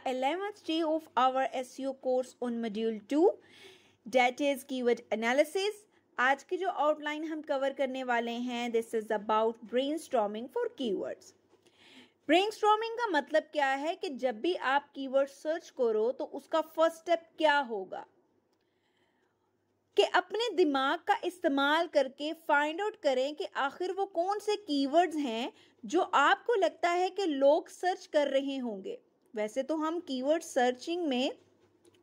11th day of our SEO course on module 2, that is keyword analysis. आज की जो outline हम cover करने वाले हैं, this is about brainstorming for keywords. Brainstorming का मतलब क्या है कि जब भी आप कीवर्ड सर्च करो तो उसका फर्स्ट स्टेप क्या होगा कि अपने दिमाग का इस्तेमाल करके फाइंड आउट करें कि आखिर वो कौन से कीवर्ड्स हैं जो आपको लगता है कि लोग सर्च कर रहे होंगे। वैसे तो हम कीवर्ड सर्चिंग में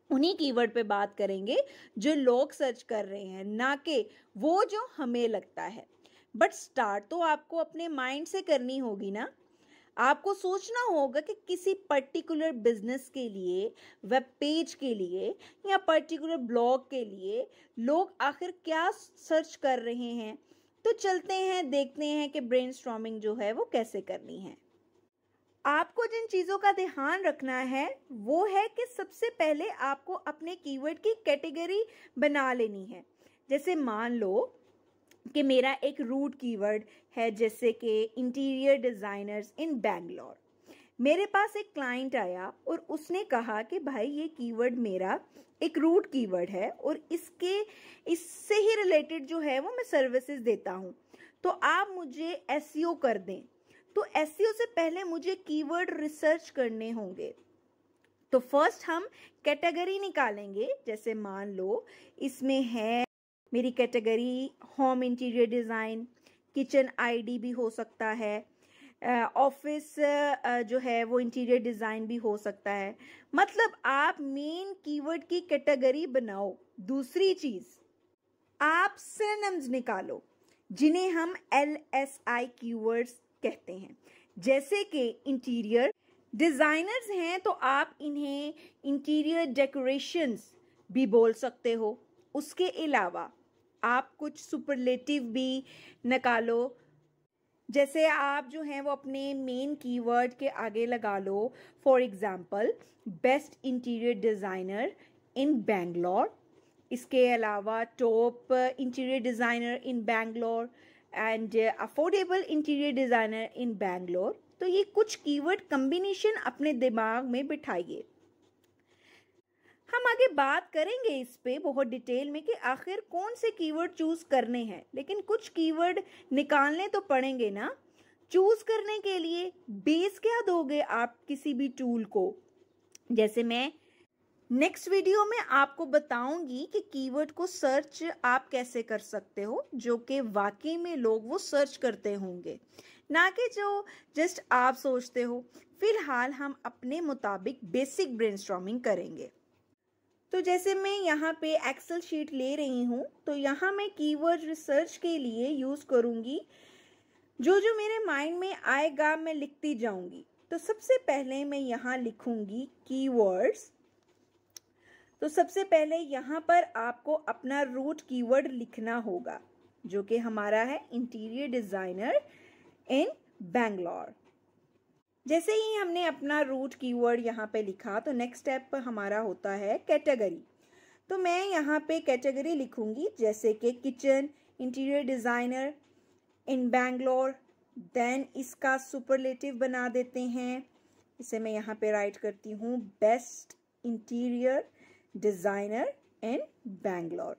उन्हीं कीवर्ड पे बात करेंगे जो लोग सर्च कर रहे हैं, ना कि वो जो हमें लगता है। बट स्टार्ट तो आपको अपने माइंड से करनी होगी ना। आपको सोचना होगा कि किसी पर्टिकुलर बिजनेस के लिए, वेब पेज के लिए या पर्टिकुलर ब्लॉग के लिए लोग आखिर क्या सर्च कर रहे हैं। तो चलते हैं, देखते हैं कि ब्रेनस्टॉर्मिंग जो है वो कैसे करनी है। आपको जिन चीज़ों का ध्यान रखना है वो है कि सबसे पहले आपको अपने कीवर्ड की कैटेगरी बना लेनी है। जैसे मान लो कि मेरा एक रूट कीवर्ड है, जैसे कि इंटीरियर डिज़ाइनर्स इन बैंगलोर। मेरे पास एक क्लाइंट आया और उसने कहा कि भाई ये कीवर्ड मेरा एक रूट कीवर्ड है और इससे ही रिलेटेड जो है वो मैं सर्विसेज देता हूँ, तो आप मुझे एसईओ कर दें। तो एसईओ से पहले मुझे कीवर्ड रिसर्च करने होंगे। तो फर्स्ट हम कैटेगरी निकालेंगे। जैसे मान लो इसमें है मेरी category home interior design, kitchen ID भी हो सकता है, ऑफिस जो है वो इंटीरियर डिज़ाइन भी हो सकता है। मतलब आप मेन कीवर्ड की कैटेगरी बनाओ। दूसरी चीज़, आप सिनोनिम्स निकालो जिन्हें हम LSI कीवर्ड्स कहते हैं। जैसे कि इंटीरियर डिज़ाइनर्स हैं तो आप इन्हें इंटीरियर डेकोरेशंस भी बोल सकते हो। उसके अलावा आप कुछ सुपरलेटिव भी निकालो। जैसे आप जो हैं वो अपने मेन कीवर्ड के आगे लगा लो, for example best interior designer in Bangalore. इसके अलावा top interior designer in Bangalore and affordable interior designer in Bangalore. तो ये कुछ कीवर्ड कम्बिनेशन अपने दिमाग में बिठाइए। हम आगे बात करेंगे इस पे बहुत डिटेल में कि आखिर कौन से कीवर्ड चूज करने हैं, लेकिन कुछ कीवर्ड निकालने तो पड़ेंगे ना। चूज करने के लिए बेस क्या दोगे आप किसी भी टूल को। जैसे मैं नेक्स्ट वीडियो में आपको बताऊंगी कि कीवर्ड को सर्च आप कैसे कर सकते हो जो कि वाकई में लोग वो सर्च करते होंगे, ना कि जो जस्ट आप सोचते हो। फिलहाल हम अपने मुताबिक बेसिक ब्रेनस्टॉर्मिंग करेंगे। तो जैसे मैं यहाँ पे एक्सेल शीट ले रही हूँ, तो यहाँ मैं कीवर्ड रिसर्च के लिए यूज़ करूँगी जो जो मेरे माइंड में आएगा मैं लिखती जाऊँगी। तो सबसे पहले मैं यहाँ लिखूँगी कीवर्ड्स। तो सबसे पहले यहाँ पर आपको अपना रूट कीवर्ड लिखना होगा जो कि हमारा है इंटीरियर डिज़ाइनर इन बैंगलोर। जैसे ही हमने अपना रूट कीवर्ड यहाँ पे लिखा तो नेक्स्ट स्टेप हमारा होता है कैटेगरी। तो मैं यहाँ पे कैटेगरी लिखूंगी जैसे कि kitchen interior designer in Bangalore. Then इसका सुपरलेटिव बना देते हैं। इसे मैं यहाँ पे राइट करती हूँ best interior designer in Bangalore.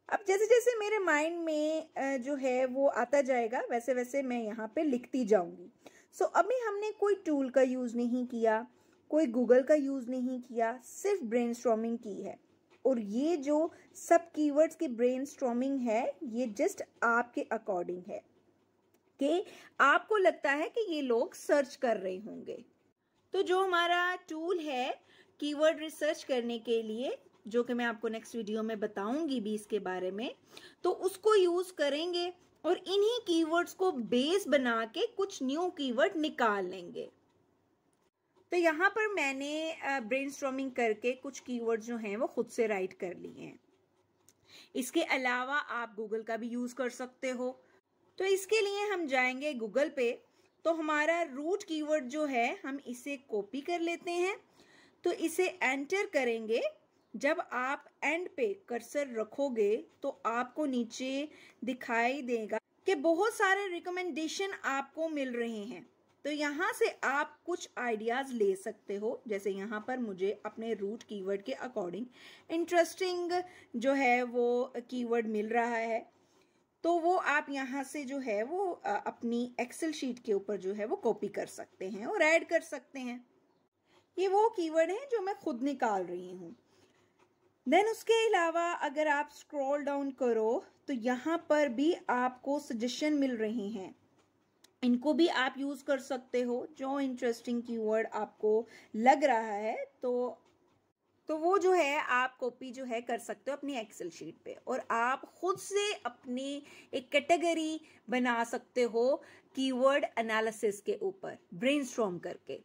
अब जैसे जैसे मेरे माइंड में जो है वो आता जाएगा वैसे वैसे मैं यहाँ पे लिखती जाऊंगी। सो अभी हमने कोई टूल का यूज़ नहीं किया, कोई गूगल का यूज़ नहीं किया, सिर्फ ब्रेनस्टॉर्मिंग की है। और ये जो सब कीवर्ड्स की ब्रेनस्टॉर्मिंग है ये जस्ट आपके अकॉर्डिंग है कि आपको लगता है कि ये लोग सर्च कर रहे होंगे। तो जो हमारा टूल है कीवर्ड रिसर्च करने के लिए, जो कि मैं आपको नेक्स्ट वीडियो में बताऊंगी भी इसके बारे में, तो उसको यूज़ करेंगे और इन्हीं कीवर्ड्स को बेस बना के कुछ न्यू कीवर्ड निकाल लेंगे। तो यहाँ पर मैंने ब्रेनस्टॉर्मिंग करके कुछ कीवर्ड जो हैं वो खुद से राइट कर लिए हैं। इसके अलावा आप गूगल का भी यूज़ कर सकते हो। तो इसके लिए हम जाएंगे गूगल पे। तो हमारा रूट कीवर्ड जो है हम इसे कॉपी कर लेते हैं। तो इसे एंटर करेंगे। जब आप एंड पे कर्सर रखोगे तो आपको नीचे दिखाई देगा कि बहुत सारे रिकमेंडेशन आपको मिल रहे हैं। तो यहाँ से आप कुछ आइडियाज ले सकते हो। जैसे यहाँ पर मुझे अपने रूट कीवर्ड के अकॉर्डिंग इंटरेस्टिंग जो है वो कीवर्ड मिल रहा है, तो वो आप यहाँ से जो है वो अपनी एक्सेल शीट के ऊपर जो है वो कॉपी कर सकते हैं और ऐड कर सकते हैं। ये वो कीवर्ड हैं जो मैं खुद निकाल रही हूँ। देन उसके अलावा अगर आप स्क्रॉल डाउन करो तो यहाँ पर भी आपको सजेशन मिल रही हैं, इनको भी आप यूज कर सकते हो। जो इंटरेस्टिंग कीवर्ड आपको लग रहा है तो वो जो है आप कॉपी जो है कर सकते हो अपनी एक्सेल शीट पे, और आप खुद से अपनी एक कैटेगरी बना सकते हो कीवर्ड एनालिसिस के ऊपर ब्रेनस्टॉर्म करके।